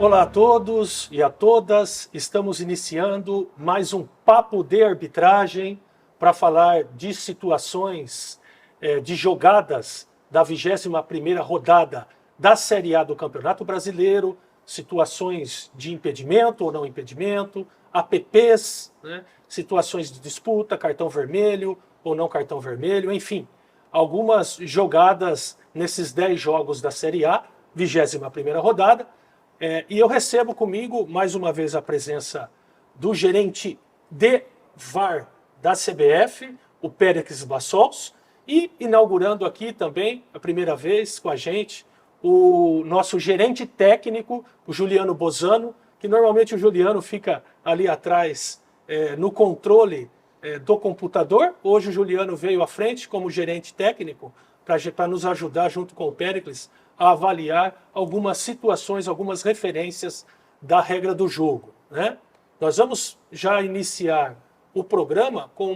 Olá a todos e a todas, estamos iniciando mais um Papo de Arbitragem para falar de situações, de jogadas da 21ª rodada da Série A do Campeonato Brasileiro, situações de impedimento ou não impedimento, APPs, né, situações de disputa, cartão vermelho ou não cartão vermelho, enfim, algumas jogadas nesses 10 jogos da Série A, 21ª rodada. E eu recebo comigo, mais uma vez, a presença do gerente de VAR da CBF, o Péricles Bassols, e inaugurando aqui também, a primeira vez com a gente, o nosso gerente técnico, o Juliano Bozano, que normalmente o Juliano fica ali atrás no controle do computador. Hoje o Juliano veio à frente como gerente técnico para nos ajudar, junto com o Péricles, a avaliar algumas situações, algumas referências da regra do jogo, né? Nós vamos já iniciar o programa com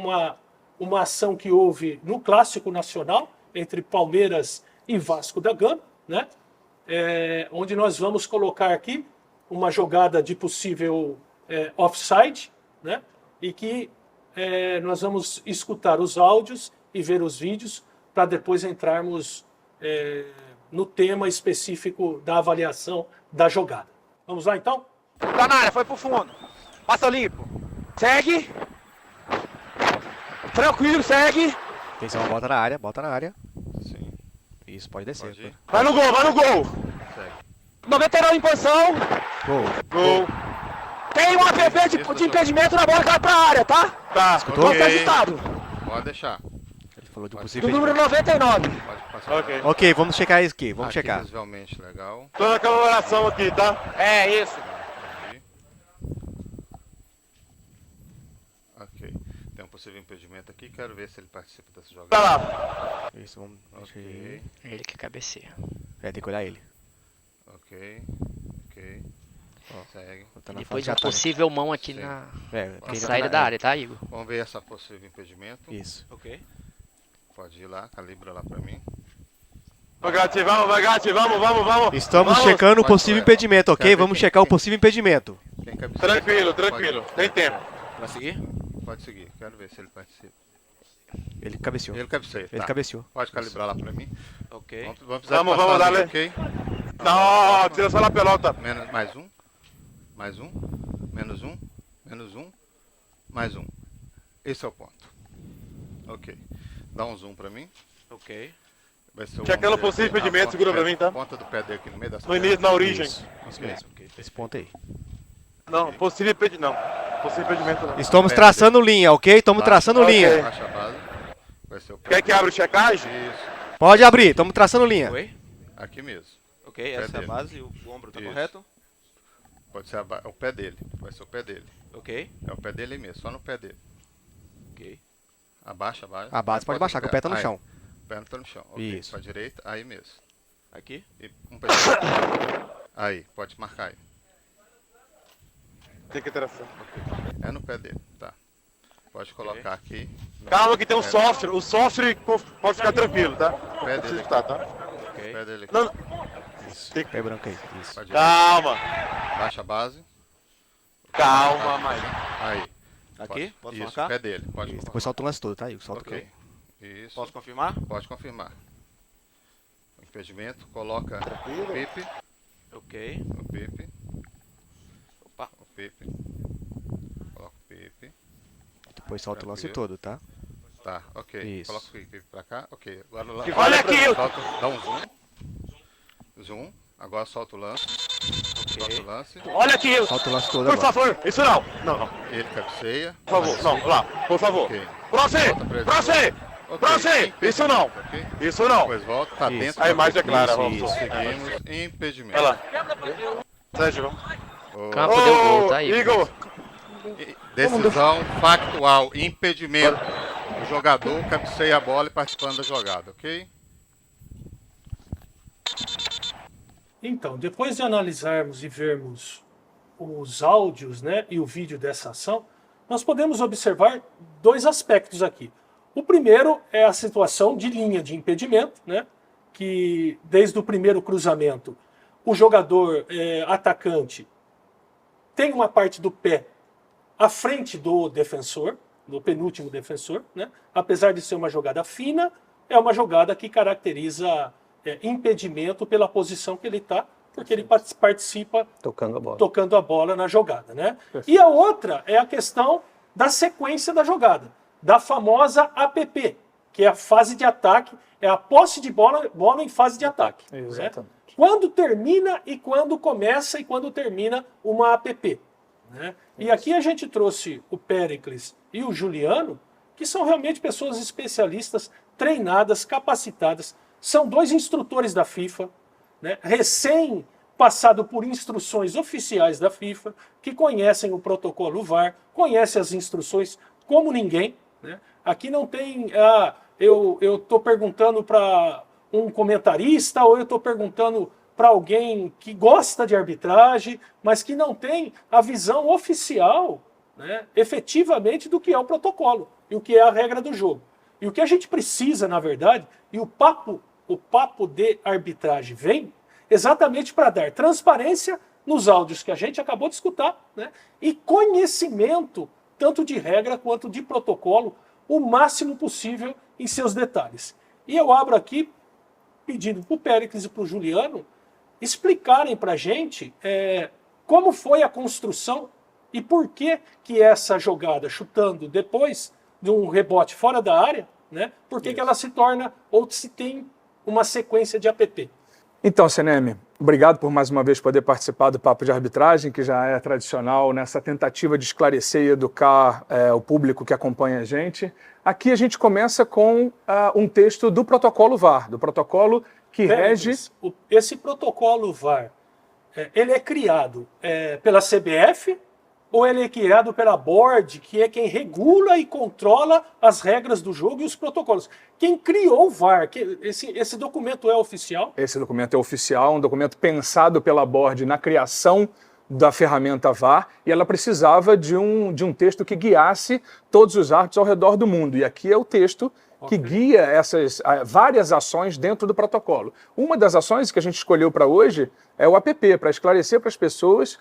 uma ação que houve no Clássico Nacional entre Palmeiras e Vasco da Gama, né? Onde nós vamos colocar aqui uma jogada de possível offside, né? E que nós vamos escutar os áudios e ver os vídeos para depois entrarmos no tema específico da avaliação da jogada. Vamos lá, então? Tá na área, foi pro fundo. Passa limpo. Segue. Tranquilo, segue. Atenção, bota na área, bota na área. Sim. Isso, pode descer. Pode ir. Vai no gol, vai no gol. Segue. 99 em posição. Gol. Gol. Tem um APP de impedimento na bola que vai pra área, tá? Tá, Escutou? Pode ser ajustado. Pode deixar. Ele falou de Do Do possível. número 99. Pode passar. Ok. Ok, vamos checar isso aqui, vamos Aqui, checar. visualmente legal. Tô na comemoração aqui, tá? É isso. Aqui. Ok. Tem um possível impedimento aqui. Quero ver se ele participa dessa Tá jogada. lá. Isso, vamos. Deixa Ok. ele. Ele que cabeceia. Tem que olhar ele. Ok. Ok. Segue. Tá na Depois fase uma de ataque. possível mão aqui Sim. na É, quem tá saída na- da área, tá, Igor? Vamos ver essa possível impedimento. Isso. Ok. Pode ir lá, calibra lá pra mim. Vai, Gatti, vamos. Estamos Vamos. checando o Pode possível correr. impedimento, ok? Quero ver Vamos quem- checar o quem- possível impedimento. Quem cabeceia? Tranquilo. Tem tempo. Vai seguir? Pode seguir. Quero ver se ele participa. Ele cabeceou. Ele cabeceia. Ele Tá. cabeceou. Pode calibrar lá pra mim. Ok. Vamos precisar Vamos, de passar vamos, ali, dale. ok? Não, tira só na pelota. Menos, mais um. Mais um. Menos um. Menos um. Mais um. Esse é o ponto. Ok. Dá um zoom pra mim. Ok. Vai ser o Checando vamos ver possível aqui, a impedimento, ponta segura do pra pé- mim, tá? Ponta do pé dele aqui no meio das No pernas. início, na origem. Isso Ok. mesmo. Esse ponto aí. Não, possível impedimento não. Possível impedimento não. Estamos traçando linha, ok? Estamos traçando Ok. linha. Baixa a base. Vai ser o pé Quer que abra o checagem? Isso. Pode abrir, estamos traçando linha. Oi? Aqui mesmo. Ok, essa é a essa é a dele. base, o ombro tá Isso. correto? Pode ser o pé dele. Vai ser o pé dele. Ok. É o pé dele mesmo, só no pé dele. Ok. Abaixa a base. A base pode Bota baixar, que o pé tá no Aí, chão. O pé não tá no chão. Ok. Isso. Pra direita, aí mesmo. Aqui? E um pé. Aí, pode marcar aí. Tem que interação. É no pé dele, tá. Pode colocar aqui. no Calma que tem um pé- software. O software pode ficar tranquilo, tá? Pé Não precisa dele escutar, aqui. tá? Ok. Pé dele aqui. Não, Pé branco aí. Isso. Pra direita. calma. Baixa a base. Calma, mais. Aí. Aqui? Posso Isso, marcar? pé dele. Pode Isso. Depois solta o lance todo, tá? Aí, solta Ok. tudo. Isso. Posso confirmar? Pode confirmar. O impedimento, coloca o pipe. Ok. O pipe. Opa. O pipe. Coloca o pipe. Depois solta o lance Tranquilo. todo, tá? Tá, ok. Isso. Coloca o pipe pra cá. Ok. Agora lá. Olha aqui, Solta, dá um zoom. Zoom. Agora solta o lance. Solta o lance. Olha aqui. Solta o lance todo Por agora. favor, isso não. Não. Ele cabeceia. Por favor, não. Lá, por favor. Ok. Pra você. Volta pra ele. Pra você. Ok, Pra você. impedimento, Isso não. ok? Isso não. Depois volta, tá Isso. dentro. A da imagem é clara, isso, Robson. isso. Seguimos. Impedimento. Olha lá. Sérgio, vamos. Ô, Campo deu gol, tá, Igor? Igor. Decisão factual. Impedimento. O jogador cabeceia a bola e participando da jogada, ok? Então, depois de analisarmos e vermos os áudios, né, e o vídeo dessa ação, nós podemos observar dois aspectos aqui. O primeiro é a situação de linha de impedimento, né, que desde o primeiro cruzamento o jogador atacante tem uma parte do pé à frente do defensor, do penúltimo defensor, né? Apesar de ser uma jogada fina, é uma jogada que caracteriza impedimento pela posição que ele está, porque ele participa tocando a bola na jogada, né? E a outra é a questão da sequência da jogada, da famosa APP, que é a fase de ataque, é a posse de bola em fase de ataque. Exatamente. Né? Quando termina e quando começa e quando termina uma APP. Né? E aqui a gente trouxe o Péricles e o Juliano, que são realmente pessoas especialistas, treinadas, capacitadas, são 2 instrutores da FIFA, né? Recém passado por instruções oficiais da FIFA, que conhecem o protocolo VAR, conhecem as instruções como ninguém. Né? Aqui não tem, eu estou perguntando para um comentarista ou eu estou perguntando para alguém que gosta de arbitragem, mas que não tem a visão oficial, né, efetivamente do que é o protocolo e o que é a regra do jogo. E o que a gente precisa, na verdade, e o papo de arbitragem vem exatamente para dar transparência nos áudios que a gente acabou de escutar, né, e conhecimento tanto de regra quanto de protocolo, o máximo possível em seus detalhes. E eu abro aqui pedindo para o Péricles e para o Juliano explicarem para a gente como foi a construção e por que essa jogada chutando depois de um rebote fora da área, né, por que ela se torna ou se tem uma sequência de APP. Então, Seneme, obrigado por mais uma vez poder participar do Papo de Arbitragem, que já é tradicional nessa tentativa de esclarecer e educar o público que acompanha a gente. Aqui a gente começa com um texto do protocolo VAR, do protocolo que rege... Esse protocolo VAR, ele é criado pela CBF ou ele é criado pela Board, que é quem regula e controla as regras do jogo e os protocolos? Quem criou o VAR? Esse documento é oficial? Esse documento é oficial, um documento pensado pela Board na criação da ferramenta VAR, e ela precisava de um texto que guiasse todos os árbitros ao redor do mundo. E aqui é o texto que guia essas várias ações dentro do protocolo. Uma das ações que a gente escolheu para hoje é o APP, para esclarecer para as pessoas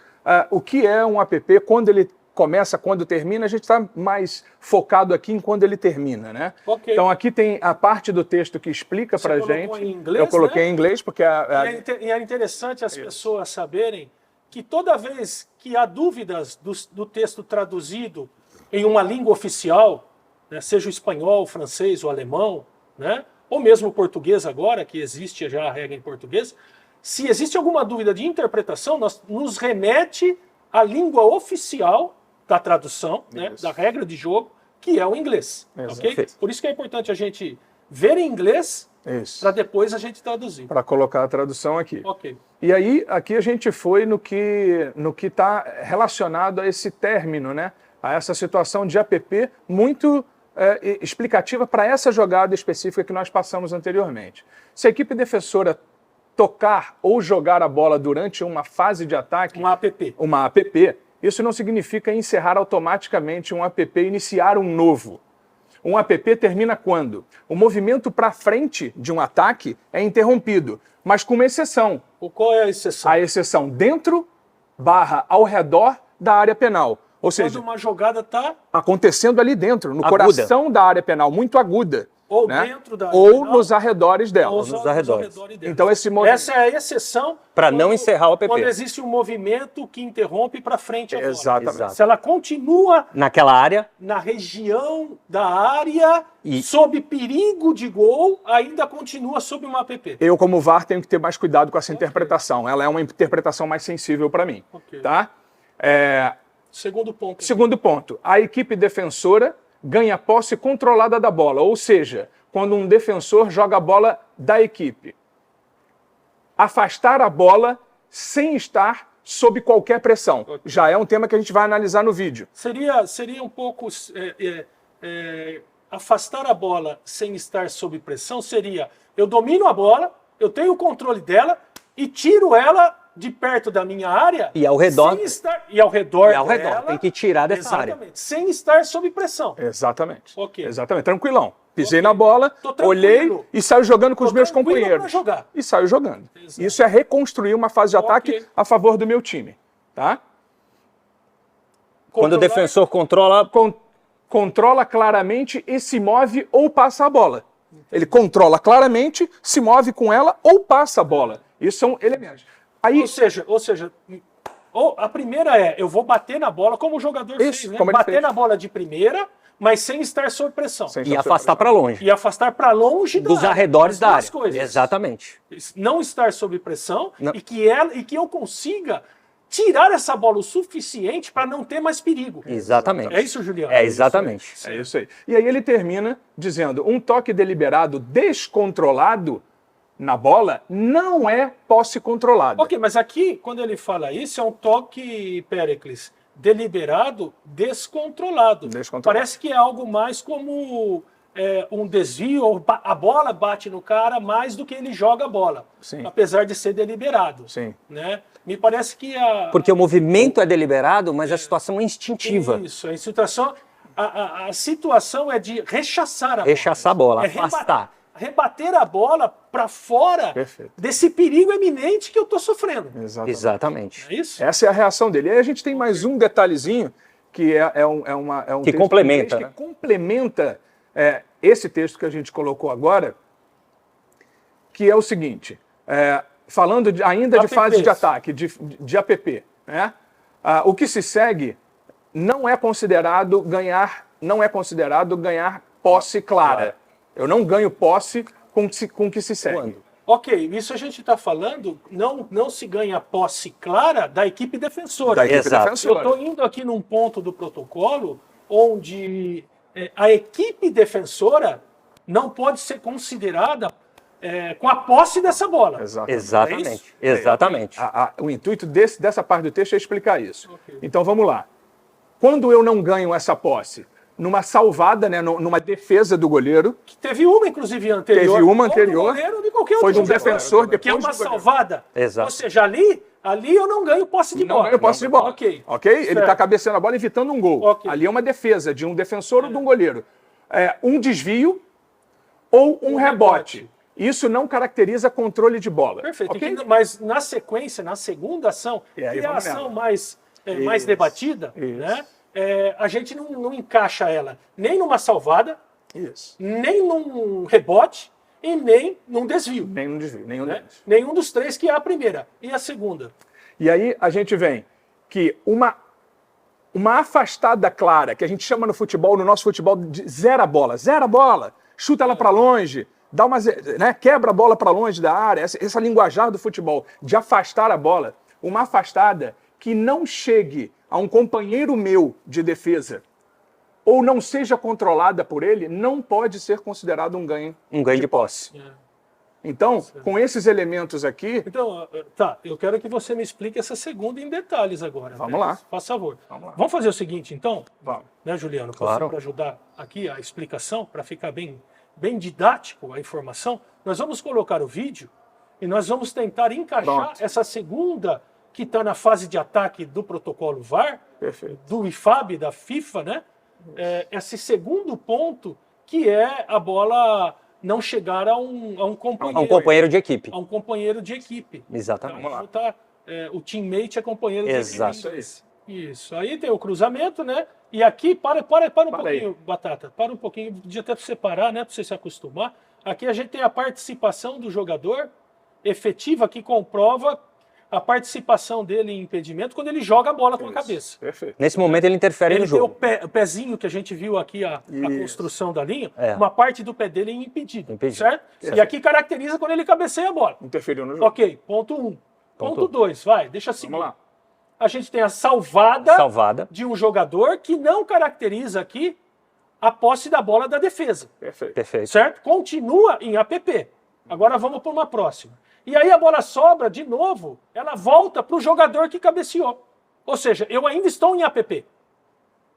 o que é um APP, quando ele começa, quando termina. A gente está mais focado aqui em quando ele termina, né? Então aqui tem a parte do texto que explica para a gente. Em inglês, eu coloquei né? em inglês porque... E é interessante as pessoas saberem que toda vez que há dúvidas do texto traduzido em uma língua oficial, né, seja o espanhol, o francês, o alemão, né, ou mesmo o português agora, que existe já a regra em português, se existe alguma dúvida de interpretação, nos remete à língua oficial da tradução, né, da regra de jogo, que é o inglês. Okay? Por isso que é importante a gente ver em inglês para depois a gente traduzir. Para colocar a tradução aqui. Ok. E aí, aqui a gente foi no que está relacionado a esse término, né? A essa situação de APP muito explicativa para essa jogada específica que nós passamos anteriormente. Se a equipe defensora tocar ou jogar a bola durante uma fase de ataque... Uma APP. Isso não significa encerrar automaticamente um APP e iniciar um novo. Um APP termina quando? O movimento para frente de um ataque é interrompido, mas com uma exceção. Qual é a exceção? A exceção dentro / ao redor da área penal. Ou seja, quando uma jogada está acontecendo ali dentro, no coração da área penal, muito aguda. Ou né? dentro da área ou penal, nos arredores dela. Ou nos arredores. Então essa é a exceção para não encerrar o APP. Quando existe um movimento que interrompe para frente a bola. Exatamente. Se ela continua naquela área, na região da área, sob perigo de gol, ainda continua sob uma APP. Eu, como VAR, tenho que ter mais cuidado com essa interpretação. Ela é uma interpretação mais sensível para mim. Tá? Segundo ponto. Segundo ponto. A equipe defensora ganha posse controlada da bola, ou seja, quando um defensor joga a bola da equipe. Afastar a bola sem estar sob qualquer pressão. Já é um tema que a gente vai analisar no vídeo. Seria um pouco... afastar a bola sem estar sob pressão seria: eu domino a bola, eu tenho o controle dela e tiro ela de perto da minha área e ao redor, dela, tem que tirar dessa área. Sem estar sob pressão. Exatamente. Ok. Exatamente. Tranquilão. Pisei na bola, tranquilo. olhei e saio jogando com os meus tranquilo pra companheiros. jogar. E saio jogando. Exato. Isso é reconstruir uma fase de ataque Ok. a favor do meu time. Tá? Quando o defensor controla, Controla claramente e se move ou passa a bola. Ele controla claramente, se move com ela ou passa a bola. Isso são elementos. Aí, Ou seja, a primeira é, eu vou bater na bola como o jogador Isso, fez, né? como ele Bater fez. na bola de primeira, mas sem estar sob pressão. Sem e afastar para longe. E afastar para longe Dos área, arredores as da duas área. coisas. Exatamente. Não estar sob pressão Não. e que eu consiga tirar essa bola o suficiente para não ter mais perigo. Exatamente. É isso, Juliano? É exatamente. é isso aí. E aí ele termina dizendo, um toque deliberado descontrolado na bola não é posse controlada. Ok, mas aqui, quando ele fala isso, é um toque, Péricles, deliberado, descontrolado. Descontrolado. Parece que é algo mais como um desvio, ou a bola bate no cara mais do que ele joga a bola. Sim. Apesar de ser deliberado. Sim. Né? Me parece que Porque o movimento é deliberado, mas a situação é instintiva. Isso, a situação, a situação é de rechaçar a bola. Rechaçar a bola, É afastar. rebater a bola para fora Perfeito. desse perigo eminente que eu estou sofrendo. Exatamente. Exatamente. É isso? Essa é a reação dele. E aí a gente tem mais um detalhezinho que é um Que texto complementa, que né? complementa esse texto que a gente colocou agora, que é o seguinte, falando ainda de APPs. fase de ataque, de APP, né? O que se segue não é considerado ganhar posse clara. Eu não ganho posse com o que se segue. Quando? Ok, isso a gente está falando, não se ganha posse clara da equipe defensora. Da equipe Exato. defensora. Eu estou indo aqui num ponto do protocolo onde a equipe defensora não pode ser considerada com a posse dessa bola. Exatamente. Exatamente. É isso? Exatamente. O intuito dessa parte do texto é explicar isso. Ok. Então vamos lá. Quando eu não ganho essa posse, numa salvada, né, numa defesa do goleiro, Que teve uma, inclusive, anterior. Teve uma ou do anterior. goleiro ou de qualquer Foi outro de um jogador, defensor que é depois uma do goleiro. salvada. Exato. Ou seja, ali eu não ganho posse de não bola. ganho posse de bola. Ok. Ele Certo. está cabeceando a bola evitando um gol. Ok. Ali é uma defesa de um defensor ou de um goleiro. Um desvio ou um rebote. Isso não caracteriza controle de bola. Perfeito. Ok? Mas na sequência, na segunda ação, E aí que é a vamos ação nela. mais Isso. debatida, Isso. né? A gente não encaixa ela nem numa salvada, Isso. nem num rebote e nem num desvio. Nenhum desvio, nenhum Né? deles. Nenhum dos três, que é a primeira. E a segunda? E aí a gente vem que uma afastada clara, que a gente chama no nosso futebol de zera a bola, chuta ela para longe, dá quebra a bola para longe da área, essa linguajar do futebol de afastar a bola, uma afastada que não chegue a um companheiro meu de defesa ou não seja controlada por ele, não pode ser considerado um ganho. Um ganho de posse. Então, com esses elementos aqui, Então, tá, eu quero que você me explique essa segunda em detalhes agora. Vamos lá. Faz favor. Vamos lá. Vamos fazer o seguinte, então? vamos. Né, Juliano? Claro. Para ajudar aqui a explicação, para ficar bem didático a informação, nós vamos colocar o vídeo e nós vamos tentar encaixar Pronto. essa segunda que está na fase de ataque do protocolo VAR, Perfeito. do IFAB, da FIFA, né? Esse segundo ponto, que é a bola não chegar a um companheiro. É um companheiro de equipe. A um companheiro de equipe. Exatamente. Então, o teammate é companheiro de Exato. equipe. Isso. Aí tem o cruzamento, né? E aqui, para um pouquinho, aí. Batata. Para um pouquinho, podia até separar, né? Para você se acostumar. Aqui a gente tem a participação do jogador efetiva, que comprova a participação dele em impedimento quando ele joga a bola com a cabeça. Perfeito. Nesse momento ele interfere Ele no tem jogo. o pezinho que a gente viu aqui, a Isso. construção da linha, É. uma parte do pé dele é impedido, Impedido. certo? E aqui caracteriza quando ele cabeceia a bola. Interferiu no jogo. Ok, ponto 1. Ponto 2, vai, deixa seguir. Vamos lá. A gente tem a salvada de um jogador que não caracteriza aqui a posse da bola da defesa, Perfeito. Perfeito. certo? Continua em APP. Agora vamos para uma próxima. E aí a bola sobra de novo, ela volta para o jogador que cabeceou. Ou seja, eu ainda estou em APP,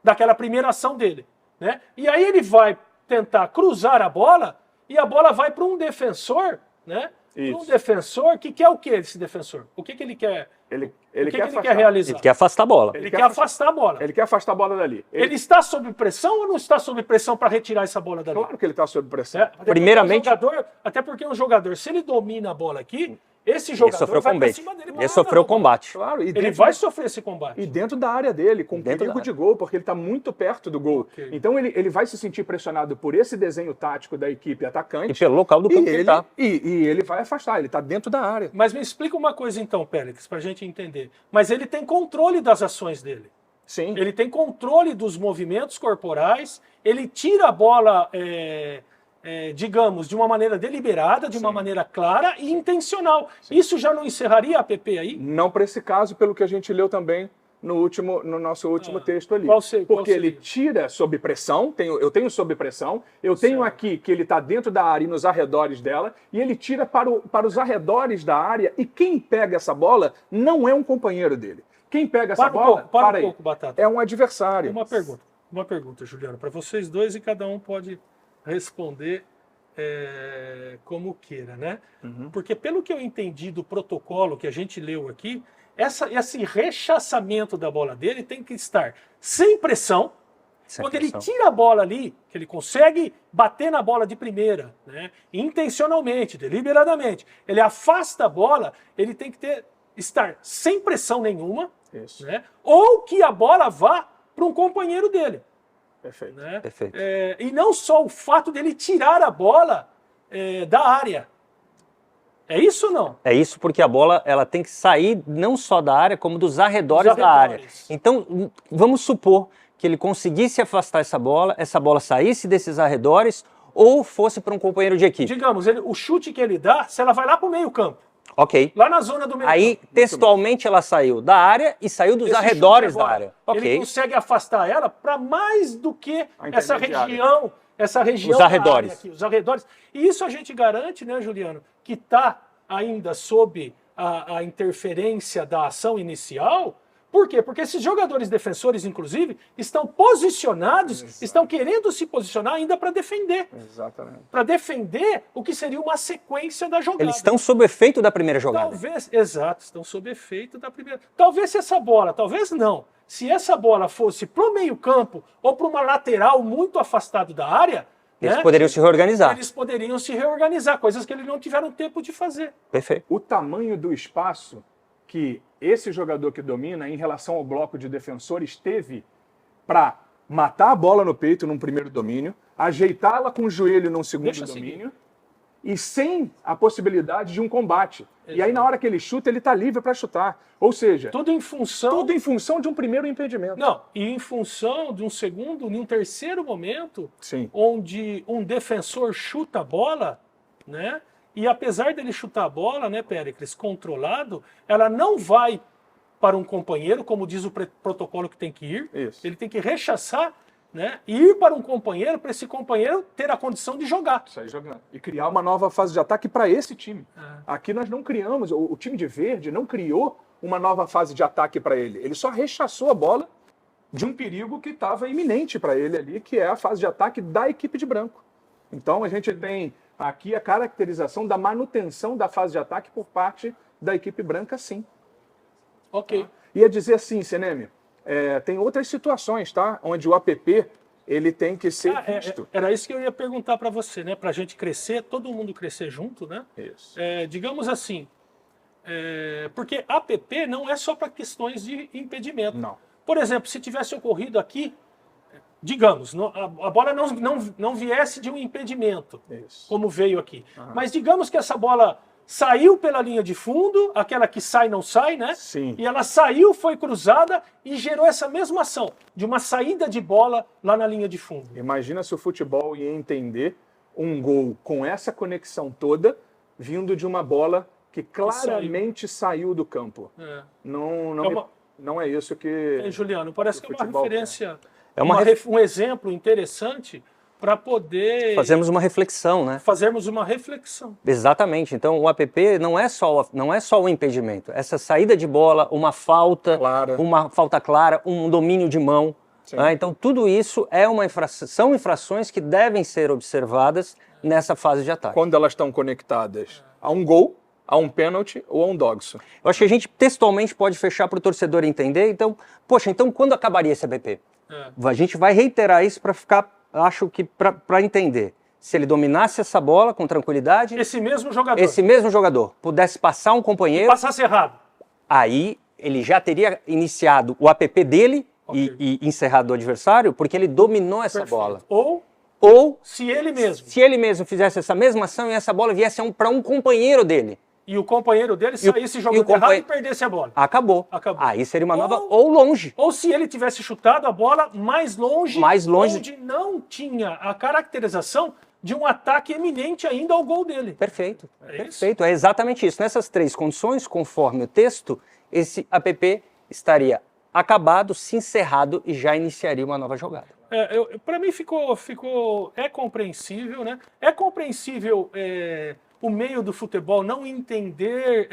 daquela primeira ação dele, né? E aí ele vai tentar cruzar a bola e a bola vai para um defensor, né? Para um Isso. defensor que quer o que esse defensor? O que ele quer Ele O que ele afastar. quer realizar? Ele quer afastar a bola. Ele quer afastar a bola. Ele quer afastar a bola dali. Ele está sob pressão ou não está sob pressão para retirar essa bola dali? Claro que ele está sob pressão. Primeiramente- Até porque um jogador, se ele domina a bola aqui, esse jogador sofreu vai pra combate. cima dele. Ele sofreu combate. Claro, e Ele dentro, vai sofrer esse combate. e dentro da área dele, com Dentro perigo da de gol, porque ele está muito perto do gol. Ok. Então ele vai se sentir pressionado por esse desenho tático da equipe atacante. E pelo local do campo que ele tá. E ele vai afastar, ele está dentro da área. Mas me explica uma coisa então, Pérez, para a gente entender. Mas ele tem controle das ações dele. Sim. Ele tem controle dos movimentos corporais, ele tira a bola, digamos, de uma maneira deliberada, de uma maneira clara e intencional. Isso já não encerraria a APP aí? Não para esse caso, pelo que a gente leu também no nosso último texto ali. qual Porque seria? ele tira sob pressão, eu tenho sob pressão, eu tenho aqui que ele está dentro da área e nos arredores dela, e ele tira para os arredores da área, e quem pega essa bola não é um companheiro dele. Quem pega essa bola, para um pouco, Batata. é um adversário. Uma pergunta, Juliano, para vocês dois e cada um pode responder como queira, né? Porque pelo que eu entendi do protocolo que a gente leu aqui, esse rechaçamento da bola dele tem que estar sem pressão. Sem Quando pressão. ele tira a bola ali, que ele consegue bater na bola de primeira, né? Intencionalmente, deliberadamente, ele afasta a bola, ele tem que estar sem pressão nenhuma, Isso. né? Ou que a bola vá para um companheiro dele. Perfeito. Né? Perfeito. E não só o fato dele tirar a bola da área. É isso ou não? É isso porque a bola ela tem que sair não só da área, como dos arredores, Dos da área. arredores. Então, vamos supor que ele conseguisse afastar essa bola saísse desses arredores ou fosse para um companheiro de equipe. Digamos, o chute que ele dá, se ela vai lá para o meio campo, Ok. lá na zona do meio Aí, campo. textualmente, ela saiu da área e saiu dos Esse arredores chute da agora, área. Ele Ok. consegue afastar ela para mais do que A essa intermediária. região Os da arredores. área aqui, os arredores. E isso a gente garante, né, Juliano, que está ainda sob a interferência da ação inicial. Por quê? Porque esses jogadores defensores, inclusive, estão posicionados, estão querendo se posicionar ainda para defender. Exatamente. Para defender o que seria uma sequência da jogada. Eles estão sob o efeito da primeira jogada. Talvez, exato, estão sob efeito da primeira. Talvez se essa bola, talvez não. Se essa bola fosse para o meio-campo ou para uma lateral muito afastado da área, Eles né, poderiam se reorganizar. eles poderiam se reorganizar, coisas que eles não tiveram tempo de fazer. Perfeito. O tamanho do espaço que esse jogador que domina em relação ao bloco de defensores teve para matar a bola no peito num primeiro domínio, ajeitá-la com o joelho num segundo Deixa domínio e sem a possibilidade de um combate. E aí na hora que ele chuta, ele está livre para chutar. Ou seja, Tudo em função. tudo em função de um primeiro impedimento. Não, e em função de um segundo, de um terceiro momento, Sim. onde um defensor chuta a bola, né? E apesar dele chutar a bola, né, Péricles, controlado, ela não vai para um companheiro, como diz o protocolo que tem que ir. Isso. Ele tem que rechaçar, né? E ir para um companheiro, para esse companheiro ter a condição de jogar. Sair jogando. E criar uma nova fase de ataque para esse time. Aqui nós não criamos, o time de verde não criou uma nova fase de ataque para ele. Ele só rechaçou a bola de um perigo que estava iminente para ele ali, que é a fase de ataque da equipe de branco. Então a gente tem aqui a caracterização da manutenção da fase de ataque por parte da equipe branca, sim. Ok. Ia dizer assim, Seneme, tem outras situações, tá? Onde o APP ele tem que ser visto. Era isso que eu ia perguntar para você, né? Para a gente crescer, todo mundo crescer junto, né? Isso. Digamos assim, porque APP não é só para questões de impedimento. Não. Por exemplo, se tivesse ocorrido aqui, digamos, a bola não viesse de um impedimento, Isso. como veio aqui. Mas digamos que essa bola saiu pela linha de fundo, aquela que sai não sai, né? Sim. E ela saiu, foi cruzada e gerou essa mesma ação, de uma saída de bola lá na linha de fundo. Imagina se o futebol ia entender um gol com essa conexão toda vindo de uma bola que claramente saiu do campo. É. Não é isso que... Juliano, parece que é uma futebol, referência, É uma um exemplo interessante para poder Fazemos uma reflexão, né? fazermos uma reflexão. Exatamente. Então, o APP não é só o impedimento. Essa saída de bola, uma falta clara, um domínio de mão. Né? Então, tudo isso são infrações que devem ser observadas nessa fase de ataque. Quando elas estão conectadas a um gol, a um pênalti ou a um dogso. Eu acho que a gente textualmente pode fechar para o torcedor entender. Então, poxa, então quando acabaria esse APP? A gente vai reiterar isso para ficar, acho que para entender. Se ele dominasse essa bola com tranquilidade, Esse mesmo jogador. esse mesmo jogador pudesse passar um companheiro, Passasse errado. aí ele já teria iniciado o APP dele e encerrado o adversário, porque ele dominou essa Perfeito. bola. Ou se ele mesmo. Se ele mesmo fizesse essa mesma ação e essa bola viesse para um companheiro dele, E o companheiro dele E o- saísse e o jogando errado companhe- e perdesse a bola. acabou. Acabou. Aí seria uma nova, Ou- ou longe. Ou se ele tivesse chutado a bola mais longe, onde não tinha a caracterização de um ataque eminente ainda ao gol dele. Perfeito. É Perfeito. É exatamente isso. Nessas três condições, conforme o texto, esse APP estaria acabado, se encerrado e já iniciaria uma nova jogada. Para mim é compreensível, né? É compreensível o meio do futebol não entender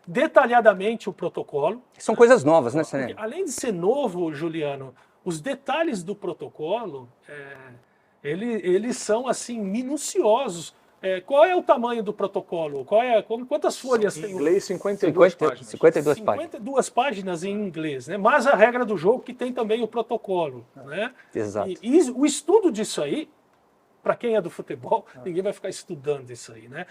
detalhadamente o protocolo. São coisas novas, né, Senna? Além de ser novo, Juliano, os detalhes do protocolo, eles são assim minuciosos. Qual é o tamanho do protocolo? Quantas folhas tem? Em inglês, 52 páginas. 52 páginas. 52 páginas em inglês, né? Mas a regra do jogo que tem também o protocolo, né? Exato. E o estudo disso aí, para quem é do futebol, ninguém vai ficar estudando isso aí, né?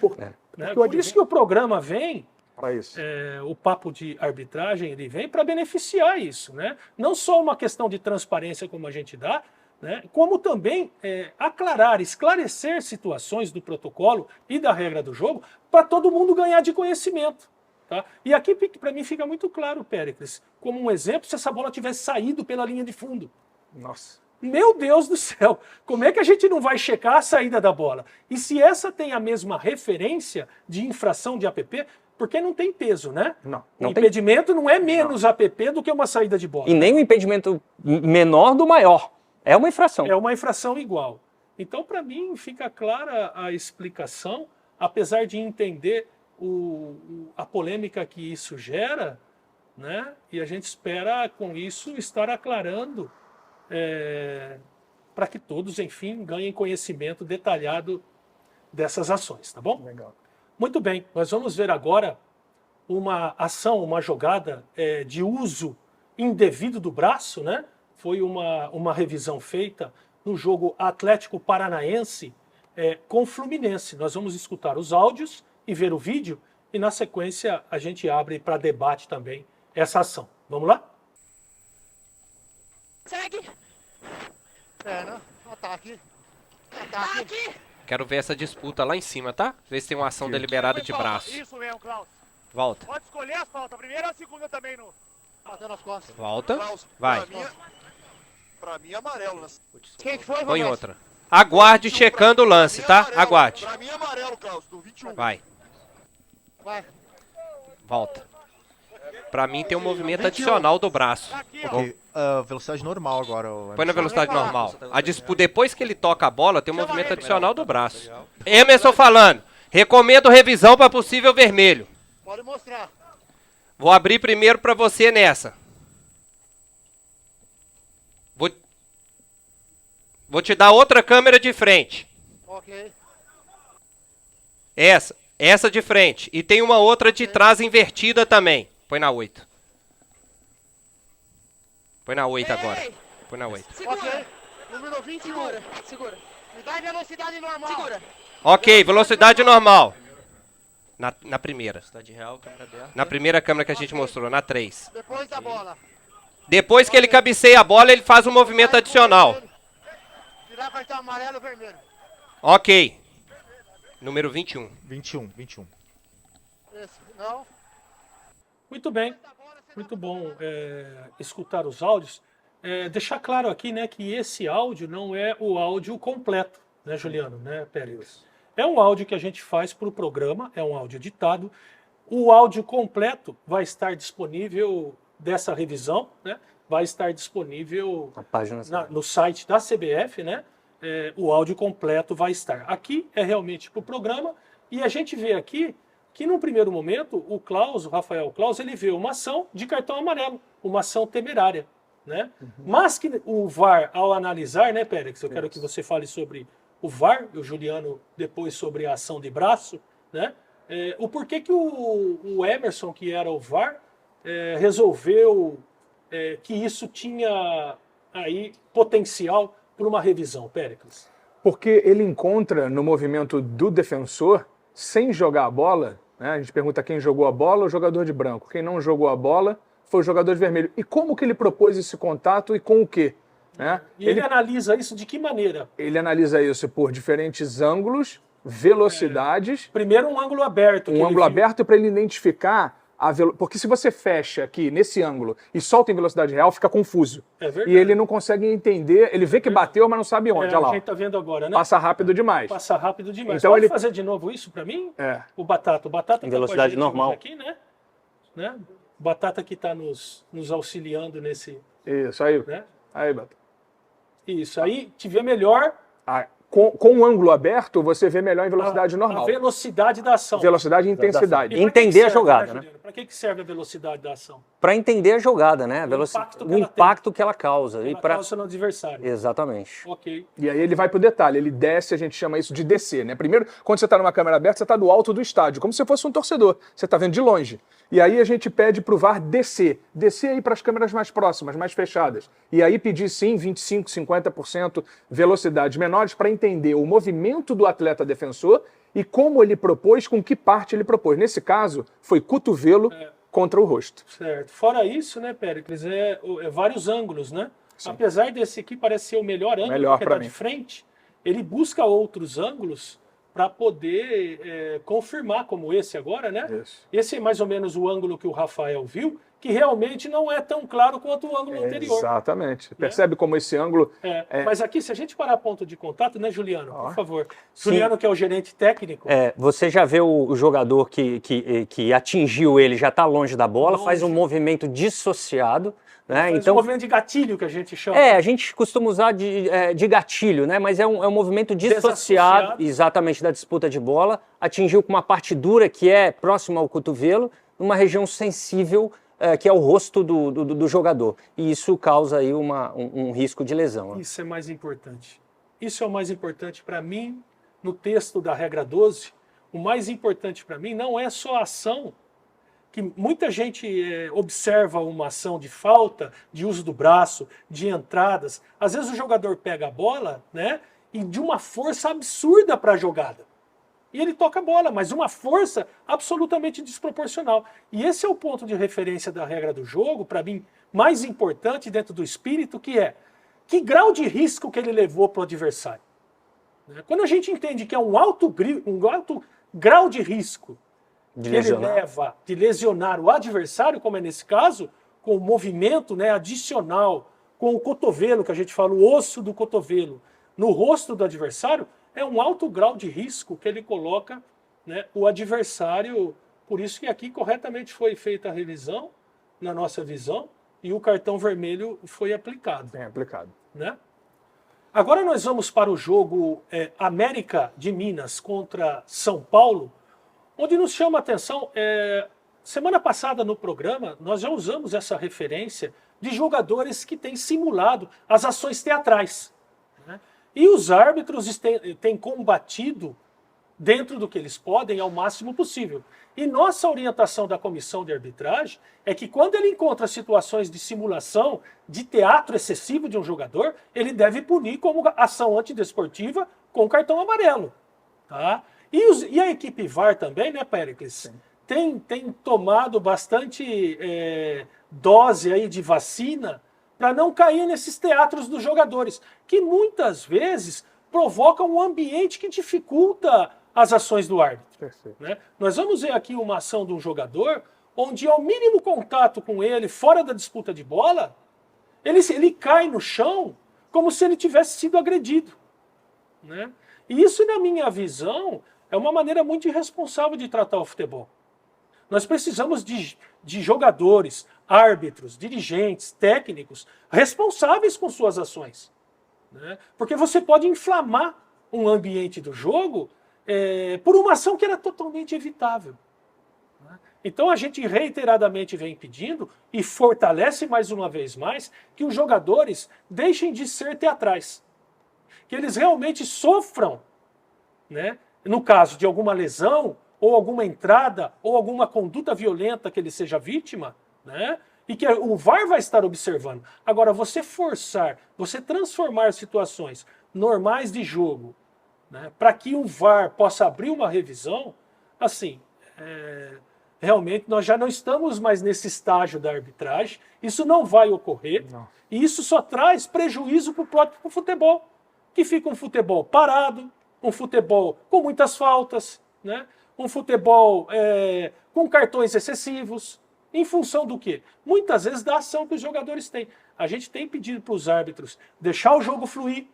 Por isso que o programa vem, Para isso. o papo de arbitragem, ele vem para beneficiar isso, né? Não só uma questão de transparência como a gente dá, né? Como também aclarar, esclarecer situações do protocolo e da regra do jogo para todo mundo ganhar de conhecimento. Tá? E aqui, para mim, fica muito claro, Péricles, como um exemplo, se essa bola tivesse saído pela linha de fundo. Nossa. Meu Deus do céu, como é que a gente não vai checar a saída da bola? E se essa tem a mesma referência de infração de APP, porque não tem peso, né? Não. O Não tem- impedimento não é menos APP do que uma saída de bola. E nem o impedimento menor do maior. É uma infração. É uma infração igual. Então, para mim, fica clara a explicação, apesar de entender a polêmica que isso gera, né? E a gente espera, com isso, estar aclarando para que todos, enfim, ganhem conhecimento detalhado dessas ações, tá bom? Legal. Muito bem, nós vamos ver agora uma ação, uma jogada de uso indevido do braço, né? Foi uma revisão feita no jogo Atlético Paranaense com Fluminense. Nós vamos escutar os áudios e ver o vídeo e, na sequência, a gente abre para debate também essa ação. Vamos lá? Segue! Perna, ataque. Ataque. Quero ver essa disputa lá em cima, tá? Ver se tem uma ação deliberada de braço. Isso mesmo, Klaus. Volta. Pode escolher a falta, a primeira ou a segunda também no... Batendo as costas. Volta. Klaus, Vai. Pra mim é amarelo, né? Quem foi, Põe Roberto? outra. Aguarde checando o lance, tá? Amarelo. Aguarde. Pra mim é amarelo, Klaus, do 21. Vai. Vai. Volta. Pra mim tem um movimento adicional do braço. Aqui, ó. Ok, velocidade normal agora. Põe na velocidade normal. A disputa, depois que ele toca a bola, tem um movimento adicional do braço. Emerson falando. Recomendo revisão para possível vermelho. Pode mostrar. Vou abrir primeiro para você nessa. Vou te dar outra câmera de frente. Ok. Essa de frente. E tem uma outra de trás invertida também. Põe na 8. Põe na 8 agora. Põe na 8. Ok. Número 21. Segura. Me dá velocidade normal. Segura. Ok, velocidade normal. Na primeira. Velocidade real, câmera aberta. Na primeira câmera que a gente mostrou, na 3. Depois da bola. Depois que ele cabeceia a bola, ele faz um movimento adicional. Tirar cartão amarelo ou vermelho. Ok. Número 21. 21. Esse. Não. Muito bem, muito bom escutar os áudios. Deixar claro aqui, né, que esse áudio não é o áudio completo, né, Juliano, né, Pérez? É um áudio que a gente faz para o programa, é um áudio editado. O áudio completo vai estar disponível dessa revisão, né? Vai estar disponível A página no site da CBF, né? O áudio completo vai estar. Aqui é realmente para o programa e a gente vê aqui que, num primeiro momento, o Rafael Klaus, ele vê uma ação de cartão amarelo, uma ação temerária, né? Mas que o VAR, ao analisar, né, Pérez, eu quero que você fale sobre o VAR, e o Juliano depois sobre a ação de braço, né? o porquê que o Emerson, que era o VAR, resolveu que isso tinha aí potencial para uma revisão, Péricles? Porque ele encontra no movimento do defensor, sem jogar a bola, né? A gente pergunta quem jogou a bola, o jogador de branco. Quem não jogou a bola foi o jogador de vermelho. E como que ele propôs esse contato e com o quê? Né? E ele analisa isso de que maneira? Ele analisa isso por diferentes ângulos, velocidades. Primeiro um ângulo aberto. Um ângulo aberto para ele identificar porque se você fecha aqui nesse ângulo e solta em velocidade real, fica confuso. É verdade. E ele não consegue entender, ele vê que bateu, mas não sabe onde. Olha lá. A gente tá vendo agora, né? Passa rápido demais. Passa rápido demais. Então Pode ele fazer de novo isso para mim? O Batata. O Batata em tá velocidade com a gente normal. aqui, né? O Batata que está nos auxiliando nesse... Isso, aí. Né? Aí, Batata. Isso, aí te vê melhor... Com o ângulo aberto, você vê melhor em velocidade normal. A velocidade da ação. Velocidade e intensidade. E entender a jogada, né? Para que serve a velocidade da ação? Para entender a jogada, né? O impacto que ela causa. Ela causa no adversário. Exatamente. Ok. E aí ele vai pro detalhe, ele desce, a gente chama isso de descer, né? Primeiro, quando você está numa câmera aberta, você está do alto do estádio, como se fosse um torcedor. Você está vendo de longe. E aí a gente pede pro VAR descer. Descer aí para as câmeras mais próximas, mais fechadas. E aí pedir sim 25%, 50% velocidades menores para entender o movimento do atleta defensor e como ele propôs, com que parte ele propôs. Nesse caso, foi cotovelo contra o rosto. Certo. Fora isso, né, Péricles, vários ângulos, né? Sim. Apesar desse aqui parecer o melhor ângulo, que está de frente, ele busca outros ângulos para poder confirmar, como esse agora, né? Isso. Esse é mais ou menos o ângulo que o Rafael viu, que realmente não é tão claro quanto o ângulo anterior. Exatamente. Percebe como esse ângulo... Mas aqui, se a gente parar ponto de contato, né, Juliano? Por favor. Sim. Juliano, que é o gerente técnico. Você já vê o jogador que atingiu ele, já está longe da bola, faz um movimento dissociado. Né? Então, um movimento de gatilho que a gente chama. A gente costuma usar de gatilho, né? Mas é um movimento dissociado, exatamente, da disputa de bola. Atingiu com uma parte dura que é próxima ao cotovelo, numa região sensível, que é o rosto do jogador. E isso causa aí um risco de lesão. Né? Isso é mais importante. Isso é o mais importante para mim, no texto da regra 12. O mais importante para mim não é só a ação, que muita gente observa uma ação de falta, de uso do braço, de entradas. Às vezes o jogador pega a bola, né, e de uma força absurda para a jogada. E ele toca a bola, mas uma força absolutamente desproporcional. E esse é o ponto de referência da regra do jogo, para mim, mais importante dentro do espírito, que é que grau de risco que ele levou para o adversário. Quando a gente entende que é um alto grau de risco que ele leva de lesionar o adversário, como é nesse caso, com o movimento, né, adicional, com o cotovelo, que a gente fala, o osso do cotovelo, no rosto do adversário, é um alto grau de risco que ele coloca, né, o adversário. Por isso que aqui corretamente foi feita a revisão, na nossa visão, e o cartão vermelho foi aplicado. Bem aplicado. Né? Agora nós vamos para o jogo América de Minas contra São Paulo, onde nos chama a atenção, semana passada no programa, nós já usamos essa referência de jogadores que têm simulado as ações teatrais. Né? E os árbitros têm combatido, dentro do que eles podem, ao máximo possível. E nossa orientação da comissão de arbitragem é que quando ele encontra situações de simulação, de teatro excessivo de um jogador, ele deve punir como ação antidesportiva com cartão amarelo. Tá? E a equipe VAR também, né, Péricles? Tem tomado bastante dose aí de vacina para não cair nesses teatros dos jogadores, que muitas vezes provocam um ambiente que dificulta as ações do árbitro. Né? Nós vamos ver aqui uma ação de um jogador onde, ao mínimo contato com ele, fora da disputa de bola, ele cai no chão como se ele tivesse sido agredido. Né? E isso, na minha visão, é uma maneira muito irresponsável de tratar o futebol. Nós precisamos de jogadores, árbitros, dirigentes, técnicos, responsáveis com suas ações. Né? Porque você pode inflamar um ambiente do jogo por uma ação que era totalmente evitável. Né? Então a gente reiteradamente vem pedindo e fortalece mais uma vez mais que os jogadores deixem de ser teatrais. Que eles realmente sofram, né? No caso de alguma lesão ou alguma entrada, ou alguma conduta violenta que ele seja vítima, né? E que o VAR vai estar observando. Agora, você forçar, você transformar situações normais de jogo, né, para que o VAR possa abrir uma revisão, assim, realmente nós já não estamos mais nesse estágio da arbitragem, isso não vai ocorrer, e isso só traz prejuízo para o próprio futebol, que fica um futebol parado, um futebol com muitas faltas, né, um futebol com cartões excessivos, em função do quê? Muitas vezes da ação que os jogadores têm. A gente tem pedido para os árbitros deixar o jogo fluir,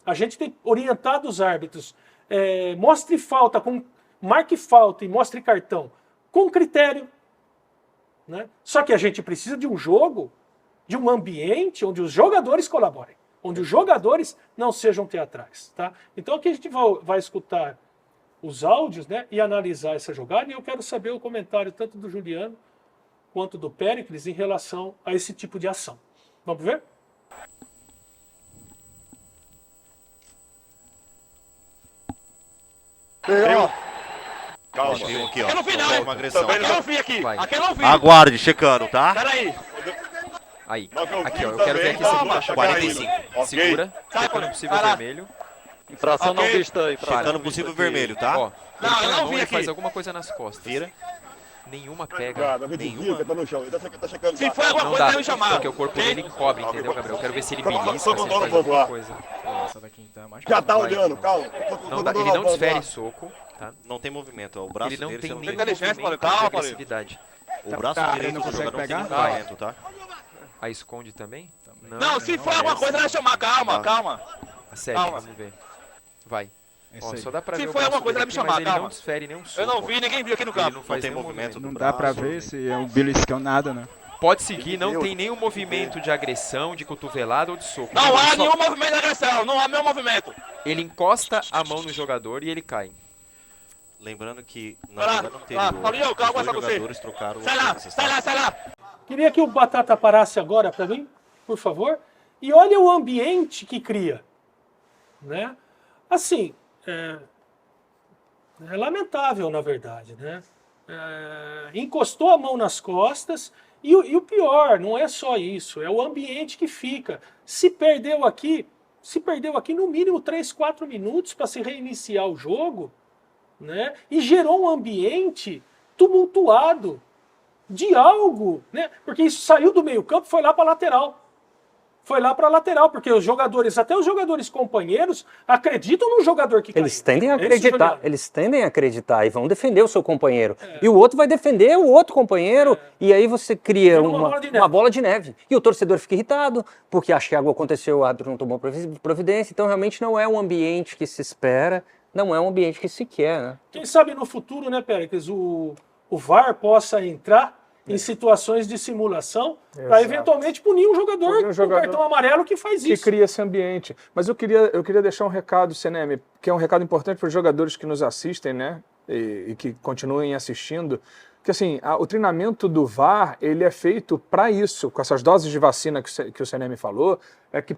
a gente tem orientado os árbitros, mostre falta, marque falta e mostre cartão com critério. Né? Só que a gente precisa de um jogo, de um ambiente onde os jogadores colaborem, onde os jogadores não sejam teatrais. Tá? Então aqui a gente vai escutar os áudios, né, e analisar essa jogada, e eu quero saber o comentário tanto do Juliano quanto do Péricles em relação a esse tipo de ação. Vamos ver? Calma, tem um aqui, ó. Eu não vi, não. Uma agressão. Eu não vi aqui. Vai. Aqui eu não vi. Aguarde, checando, tá? Peraí. Aí, aqui ó, eu quero ver aqui esse Calma. 45. Segura, checando possível Vai lá. vermelho. Infração não vista aí. Checando possível vermelho, tá? Ó, Não, ele põe eu a não mão, vi ele aqui. faz alguma coisa nas costas. Vira. Nenhuma pega, nenhuma. Se for alguma Não coisa, dá, deve me chamar. porque o corpo dele encobre, entendeu, Gabriel? Eu quero ver se ele belisca, se ele faz alguma coisa. Já tá olhando, calma. Não dá, ele não desfere soco, tá? Não tem movimento, ó. O braço Ele não dele, tem se eu nenhum engano, inteligência, movimento calma, de Paulo. agressividade. o braço direito do jogador não tem nenhum movimento, tá? A esconde também? Não, se for alguma coisa, deve chamar. Calma, calma. A sério, Calma. vamos ver. Vai. Ó, só dá pra Se ver o for braço alguma coisa, dele deve aqui, chamar, mas ele calma. não desfere nenhum soco. Eu não vi, ninguém viu aqui no Ele campo. não faz tem nenhum movimento movimento. do Não dá pra braço, ver se é um beliscão nada, né? Pode seguir, não tem nenhum movimento de agressão, de cotovelada ou de soco. Não Ele há só- nenhum movimento de agressão, não há nenhum movimento. Ele encosta a mão no jogador e ele cai. Lembrando que na Vai lá, jogada vai lá. anterior, Paulinho, calma, os só dois você. jogadores trocaram Sai lá, ofensas, sai tá? lá, sai lá. Queria que o Batata parasse agora para mim, por favor. E olha o ambiente que cria. Né? Assim, é lamentável, na verdade. Né? Encostou a mão nas costas e o pior, não é só isso, é o ambiente que fica. Se perdeu aqui no mínimo 3, 4 minutos para se reiniciar o jogo, né? E gerou um ambiente tumultuado de algo, né? Porque isso saiu do meio-campo e foi lá para a lateral. Foi lá para a lateral, porque os jogadores, até os jogadores companheiros, acreditam no jogador que caiu. Eles tendem a Esse acreditar, jogador. eles tendem a acreditar e vão defender o seu companheiro. E o outro vai defender o outro companheiro, e aí você cria Vira uma bola de neve. E o torcedor fica irritado, porque acha que algo aconteceu, o árbitro não tomou providência, então realmente não é um ambiente que se espera, não é um ambiente que se quer, né? Quem sabe no futuro, né, Péricles, o VAR possa entrar em situações de simulação para eventualmente punir um jogador com cartão amarelo que faz que isso. cria esse ambiente. Mas eu queria deixar um recado, Seneme, que é um recado importante para os jogadores que nos assistem, né, e que continuem assistindo, que assim, o treinamento do VAR, ele é feito para isso, com essas doses de vacina que o Seneme falou,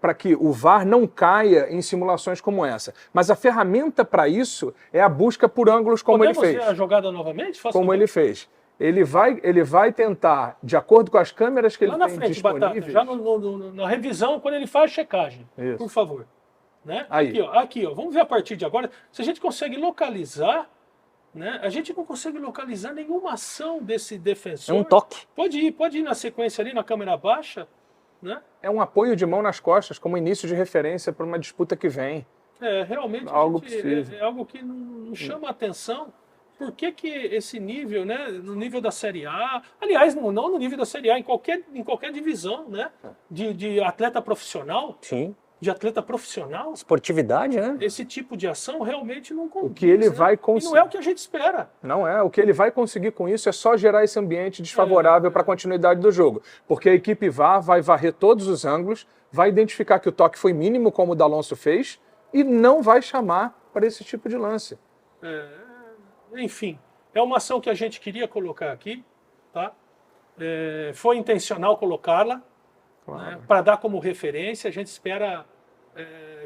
para que o VAR não caia em simulações como essa. Mas a ferramenta para isso é a busca por ângulos como Podemos ele fez. ver a jogada novamente? Faça Como favor. ele fez. Ele vai tentar, de acordo com as câmeras que Lá ele na tem frente, disponíveis... Batata, já na revisão, quando ele faz checagem, Isso. por favor. Né? Aí. Aqui, ó, vamos ver a partir de agora, se a gente consegue localizar, né? A gente não consegue localizar nenhuma ação desse defensor. É um toque. Pode ir na sequência ali, na câmera baixa, né? É um apoio de mão nas costas, como início de referência para uma disputa que vem. Realmente Algo possível. é algo que não chama atenção. Por que esse nível, né, no nível da Série A, aliás, não no nível da Série A, em qualquer divisão, né, de atleta profissional, Sim. de atleta profissional, Esportividade, né? esse tipo de ação realmente não condiz. O que ele né? vai E conseguir. não é o que a gente espera. Não é. O que ele vai conseguir com isso é só gerar esse ambiente desfavorável para a continuidade do jogo. Porque a equipe VAR vai varrer todos os ângulos, vai identificar que o toque foi mínimo, como o D'Alonso fez, e não vai chamar para esse tipo de lance. Enfim, é uma ação que a gente queria colocar aqui, tá? Foi intencional colocá-la, Claro. né, para dar como referência. A gente espera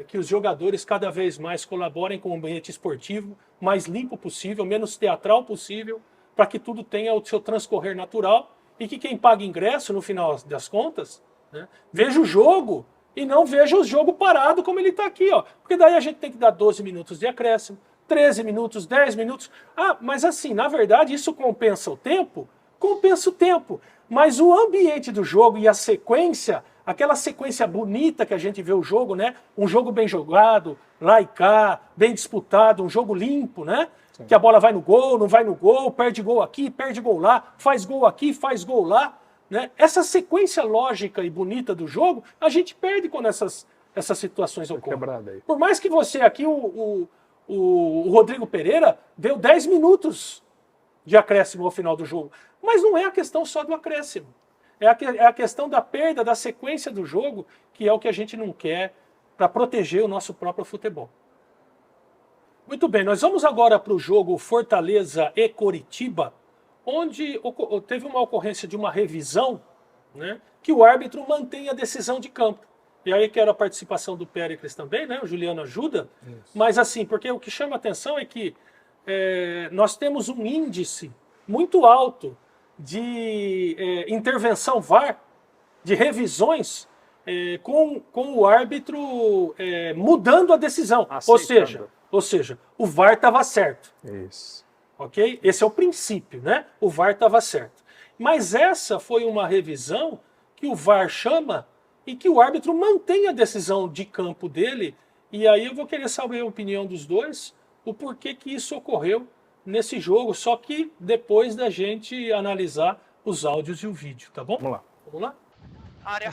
que os jogadores cada vez mais colaborem com o ambiente esportivo mais limpo possível, menos teatral possível, para que tudo tenha o seu transcorrer natural e que quem paga ingresso, no final das contas, né, veja o jogo e não veja o jogo parado como ele está aqui. Ó. Porque daí a gente tem que dar 12 minutos de acréscimo, 13 minutos, 10 minutos. Ah, mas assim, na verdade, isso compensa o tempo? Compensa o tempo. Mas o ambiente do jogo e a sequência, aquela sequência bonita que a gente vê o jogo, né? Um jogo bem jogado, lá e cá, bem disputado, um jogo limpo, né? Sim. Que a bola vai no gol, não vai no gol, perde gol aqui, perde gol lá, faz gol aqui, faz gol lá, né? Essa sequência lógica e bonita do jogo, a gente perde quando essas situações ocorrem. Por mais que você aqui, o Rodrigo Pereira, deu 10 minutos de acréscimo ao final do jogo. Mas não é a questão só do acréscimo. É a questão da perda da sequência do jogo, que é o que a gente não quer para proteger o nosso próprio futebol. Muito bem, nós vamos agora para o jogo Fortaleza e Coritiba, onde teve uma ocorrência de uma revisão, né, que o árbitro mantém a decisão de campo. E aí quero a participação do Péricles também, né? O Juliano ajuda. Isso. Mas assim, porque o que chama a atenção é que nós temos um índice muito alto de intervenção VAR, de revisões, com o árbitro mudando a decisão. Ou seja, o VAR estava certo. Isso. Ok? Esse é o princípio, né? O VAR estava certo. Mas essa foi uma revisão que o VAR chama e que o árbitro mantém a decisão de campo dele. E aí eu vou querer saber a opinião dos dois, o porquê que isso ocorreu nesse jogo, só que depois da gente analisar os áudios e o vídeo, tá bom? Vamos lá? Área.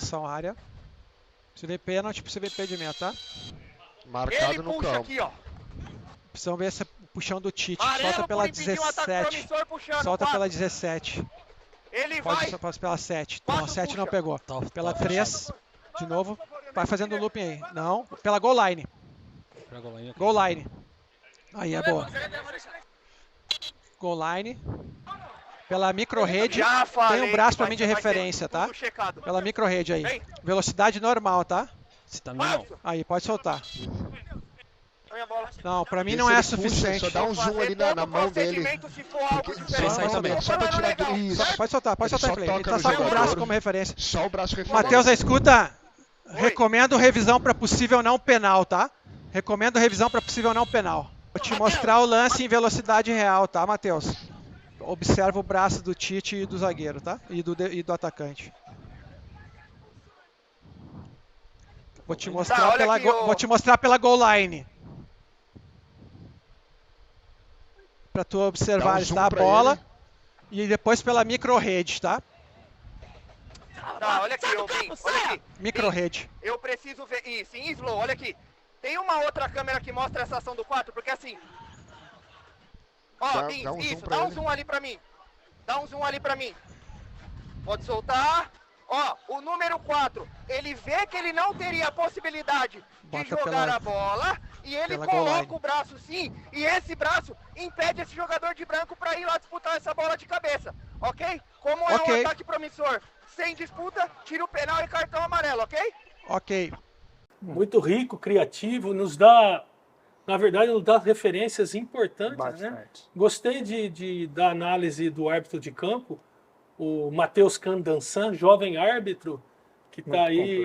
Se vê pênalti, se vê impedimento, tá? Marcado ele no puxa campo. Aqui, ó. Precisamos ver esse puxão do Tite. Amarelo Solta pela por impedir um ataque 17. promissor puxando, Solta 4. pela 17. Ele Pode vai. passa pela 7. Quatro Não, 7 puxa. não pegou. Pela 3. De novo. Vai fazendo looping aí. Não. Pela goal line. Goal line. Aí é boa. Goal line. Pela micro rede. Tem um braço pra mim de referência, tá? Pela micro rede aí. Velocidade normal, tá? Aí, pode soltar. Não, pra mim não é suficiente. Só dá um zoom ali na mão dele. Só pra tirar isso. Pode soltar, Clay. Ele tá só com o braço como referência. Só o braço referência. Matheus, escuta. Recomendo revisão pra possível não penal, tá? Recomendo revisão pra possível não penal. Vou te mostrar o lance em velocidade real, tá, Matheus? Observa o braço do Tite e do zagueiro, tá? E do atacante. Vou te mostrar, vou te mostrar pela goal line. Pra tu observar, tá? A bola. E depois pela micro rede, tá? Tá, olha aqui, olha aqui. Micro rede. Eu preciso ver isso, em slow, olha aqui. Tem uma outra câmera que mostra essa ação do 4, porque assim... Ó, dá um zoom ali pra mim. Dá um zoom ali pra mim. Pode soltar. Ó, o número 4, ele vê que ele não teria a possibilidade de jogar a bola e ele coloca o braço sim, e esse braço impede esse jogador de branco para ir lá disputar essa bola de cabeça, ok? Como é um ataque promissor, sem disputa, tira o penal e cartão amarelo, ok? Ok. Muito rico, criativo, nos dá, na verdade, nos dá referências importantes, né? Gostei da análise do árbitro de campo, o Matheus Candansan, jovem árbitro, que está aí,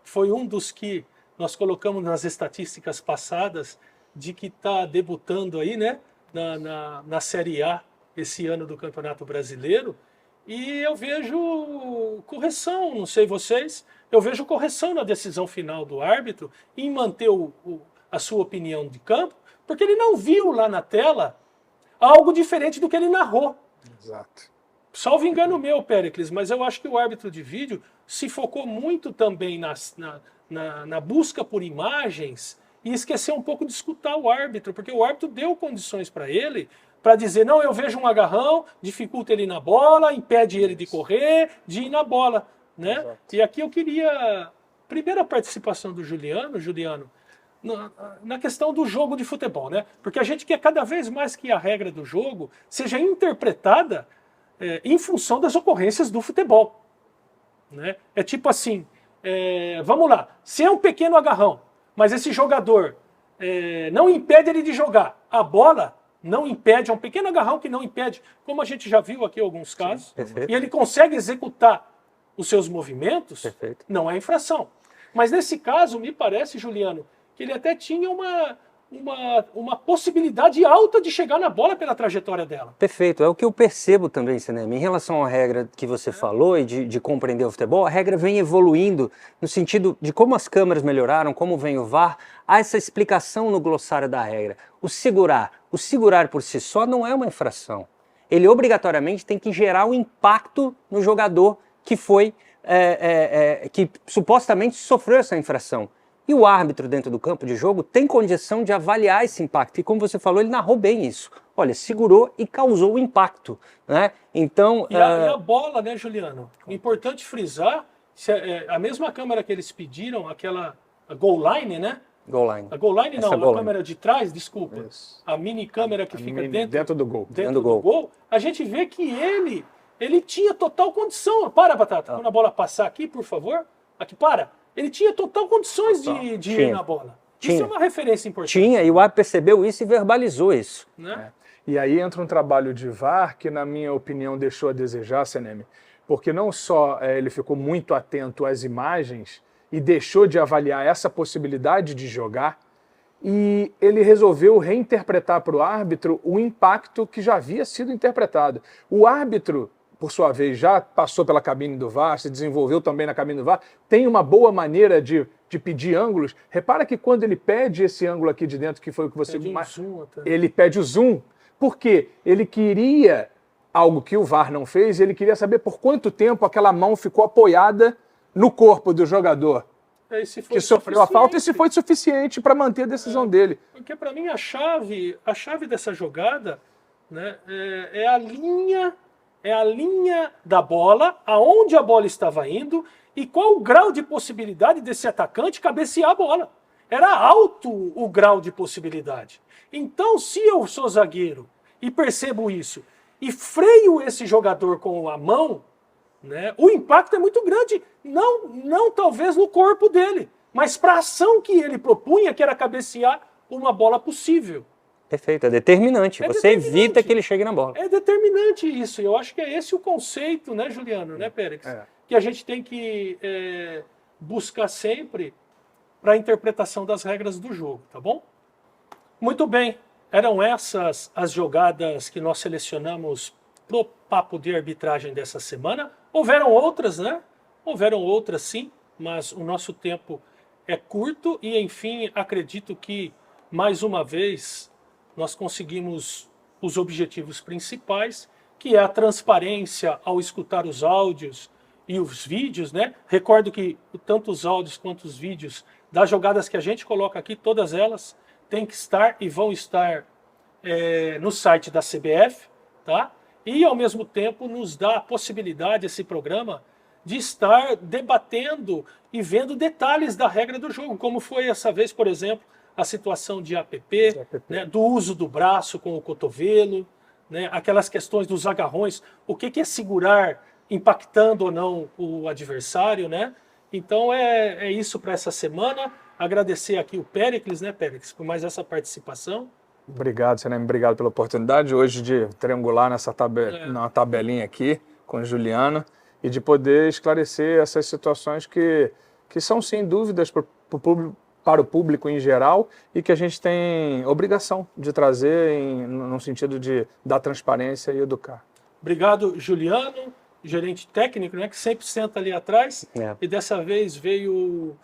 foi um dos que nós colocamos nas estatísticas passadas, de que está debutando aí, né, na Série A esse ano do Campeonato Brasileiro, e eu vejo correção, não sei vocês, eu vejo correção na decisão final do árbitro em manter a sua opinião de campo, porque ele não viu lá na tela algo diferente do que ele narrou. Exato. Salvo engano meu, Péricles, mas eu acho que o árbitro de vídeo se focou muito também na busca por imagens e esqueceu um pouco de escutar o árbitro, porque o árbitro deu condições para ele para dizer, não, eu vejo um agarrão, dificulta ele na bola, impede ele de correr, de ir na bola, né? Exato. E aqui eu queria, primeira participação do Juliano, na questão do jogo de futebol, né? Porque a gente quer cada vez mais que a regra do jogo seja interpretada em função das ocorrências do futebol, né? É tipo assim, vamos lá, se é um pequeno agarrão, mas esse jogador não impede ele de jogar, a bola não impede, é um pequeno agarrão que não impede, como a gente já viu aqui em alguns casos, e ele consegue executar os seus movimentos, não é infração. Mas nesse caso, me parece, Juliano, que ele até tinha uma possibilidade alta de chegar na bola pela trajetória dela. Perfeito, é o que eu percebo também, Cinema. Em relação à regra que você falou e de compreender o futebol, a regra vem evoluindo no sentido de como as câmeras melhoraram, como vem o VAR, há essa explicação no glossário da regra. O segurar por si só não é uma infração. Ele obrigatoriamente tem que gerar um impacto no jogador que que supostamente sofreu essa infração. E o árbitro dentro do campo de jogo tem condição de avaliar esse impacto. E como você falou, ele narrou bem isso. Olha, segurou e causou o impacto, né? Então, e a bola, né, Juliano? Importante frisar, a mesma câmera que eles pediram, aquela goal line, né? Goal line. A goal line não, goal a câmera de trás, desculpa. Isso. A mini câmera que fica dentro do gol. Dentro do gol. A gente vê que ele tinha total condição. Para, Batata, quando a bola passar aqui, por favor. Aqui, para. Ele tinha total condições de ir na bola. Isso é uma referência importante. Tinha, e o árbitro percebeu isso e verbalizou isso. Né? E aí entra um trabalho de VAR que, na minha opinião, deixou a desejar, Seneme, porque não só ele ficou muito atento às imagens e deixou de avaliar essa possibilidade de jogar, e ele resolveu reinterpretar para o árbitro o impacto que já havia sido interpretado. O árbitro, por sua vez, já passou pela cabine do VAR, se desenvolveu também na cabine do VAR, tem uma boa maneira de pedir ângulos. Repara que quando ele pede esse ângulo aqui de dentro, que foi o que você... Ele pede o zoom, porque ele queria algo que o VAR não fez, ele queria saber por quanto tempo aquela mão ficou apoiada no corpo do jogador que sofreu a falta e se foi suficiente para manter a decisão dele. Porque para mim a chave dessa jogada, né, é a linha da bola, aonde a bola estava indo e qual o grau de possibilidade desse atacante cabecear a bola. Era alto o grau de possibilidade. Então, se eu sou zagueiro e percebo isso e freio esse jogador com a mão, né, o impacto é muito grande. Não talvez no corpo dele, mas para a ação que ele propunha, que era cabecear uma bola possível. Perfeito, é determinante. Você evita que ele chegue na bola. É determinante isso. Eu acho que é esse o conceito, né, Juliano, né, Pérez? Que a gente tem que buscar sempre para a interpretação das regras do jogo, tá bom? Muito bem. Eram essas as jogadas que nós selecionamos pro Papo de Arbitragem dessa semana. Houveram outras, né? Houveram outras, sim, mas o nosso tempo é curto e, enfim, acredito que, mais uma vez, nós conseguimos os objetivos principais, que é a transparência ao escutar os áudios e os vídeos, né? Recordo que tanto os áudios quanto os vídeos das jogadas que a gente coloca aqui, todas elas têm que estar e vão estar no site da CBF, tá? E, ao mesmo tempo, nos dá a possibilidade, esse programa, de estar debatendo e vendo detalhes da regra do jogo, como foi essa vez, por exemplo, a situação de APP, né, do uso do braço com o cotovelo, né, aquelas questões dos agarrões, o que é segurar impactando ou não o adversário, né? Então é isso para essa semana. Agradecer aqui o Péricles, né, Péricles, por mais essa participação. Obrigado, Seneme, obrigado pela oportunidade hoje de triangular nessa numa tabelinha aqui com o Juliano e de poder esclarecer essas situações que são, sem dúvidas, para o público em geral e que a gente tem obrigação de trazer no sentido de dar transparência e educar. Obrigado, Juliano, gerente técnico, né, que sempre senta ali atrás e dessa vez veio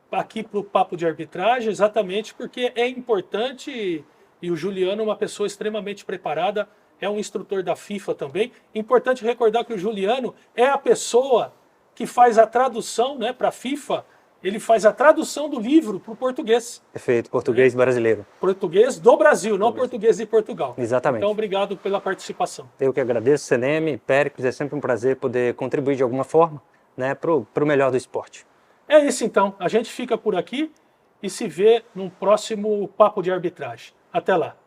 aqui para o Papo de Arbitragem exatamente porque é importante. E o Juliano é uma pessoa extremamente preparada, é um instrutor da FIFA também. Importante recordar que o Juliano é a pessoa que faz a tradução, né, para a FIFA. Ele faz a tradução do livro para o português. Perfeito, português brasileiro. Português do Brasil, não português de Portugal. Exatamente. Então, obrigado pela participação. Eu que agradeço, Seneme, Péricles, é sempre um prazer poder contribuir de alguma forma, né, para o melhor do esporte. É isso então, a gente fica por aqui e se vê num próximo Papo de Arbitragem. Até lá.